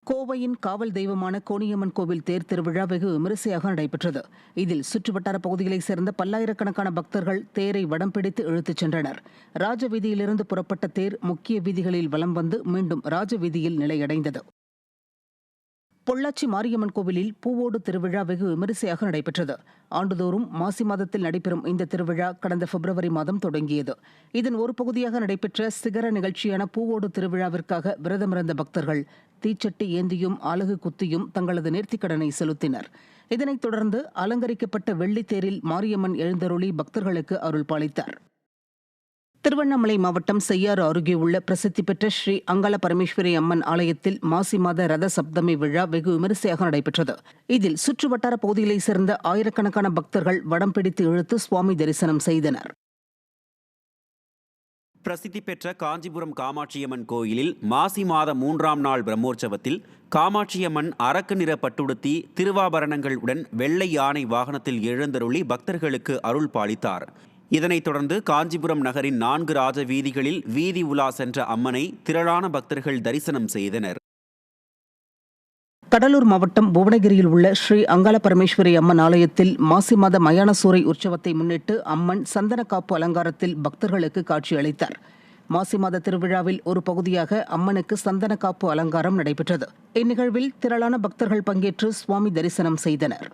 கோவையின் காவல் தெய்வமான கோணியம்மன் கோவில் தேர் திருவிழா வெகு விமரிசையாக நடைபெற்றது. இதில் சுற்றுவட்டார பகுதிகளைச் சேர்ந்த பல்லாயிரக்கணக்கான பக்தர்கள் தேரை வடம் பிடித்து இழுத்துச் சென்றனர். ராஜவீதியிலிருந்து புறப்பட்ட தேர் முக்கிய வீதிகளில் வலம் வந்து மீண்டும் ராஜவீதியில் நிலையடைந்தது. பொள்ளாச்சி மாரியம்மன் கோவிலில் பூவோடு திருவிழா வெகு விமரிசையாக நடைபெற்றது. ஆண்டுதோறும் மாசி மாதத்தில் நடைபெறும் இந்த திருவிழா கடந்த பிப்ரவரி மாதம் தொடங்கியது. இதன் ஒரு பகுதியாக நடைபெற்ற சிகர நிகழ்ச்சியான பூவோடு திருவிழாவிற்காக விரதமிருந்த பக்தர்கள் தீச்சட்டி ஏந்தியும் அலகு குத்தியும் தங்களது நேர்த்திக்கடனை செலுத்தினர். இதனைத் தொடர்ந்து அலங்கரிக்கப்பட்ட வெள்ளித்தேரில் மாரியம்மன் எழுந்தருளி பக்தர்களுக்கு அருள் பாலித்தார். திருவண்ணாமலை மாவட்டம் செய்யாறு அருகே உள்ள பிரசித்தி பெற்ற ஸ்ரீ அங்காள பரமேஸ்வரி அம்மன் ஆலயத்தில் மாசி மாத ரத சப்தமி விழா வெகு விமரிசையாக நடைபெற்றது. இதில் சுற்றுவட்டார பகுதிகளைச் சேர்ந்த ஆயிரக்கணக்கான பக்தர்கள் வடம் பிடித்து இழுத்து சுவாமி தரிசனம் செய்தனர். பிரசித்தி பெற்ற காஞ்சிபுரம் காமாட்சியம்மன் கோயிலில் மாசி மாத 3ஆம் நாள் பிரம்மோற்சவத்தில் காமாட்சியம்மன் அரக்கு நிற பட்டுடுத்தி திருவாபரணங்களுடன் வெள்ளை யானை வாகனத்தில் எழுந்தருளி பக்தர்களுக்கு அருள் பாலித்தார். இதனைத் தொடர்ந்து காஞ்சிபுரம் நகரின் 4 ராஜ வீதிகளில் வீதி உலா சென்ற அம்மனை திரளான பக்தர்கள் தரிசனம் செய்தனர். கடலூர் மாவட்டம் புவனகிரியில் உள்ள ஸ்ரீ அங்காள பரமேஸ்வரி அம்மன் ஆலயத்தில் மாசி மாத மயான சூறை உற்சவத்தை முன்னிட்டு அம்மன் சந்தன காப்பு அலங்காரத்தில் பக்தர்களுக்கு காட்சியளித்தார். மாசி மாத திருவிழாவில் ஒரு பகுதியாக அம்மனுக்கு சந்தன காப்பு அலங்காரம் நடைபெற்றது. இந்நிகழ்வில் திரளான பக்தர்கள் பங்கேற்று சுவாமி தரிசனம் செய்தனர்.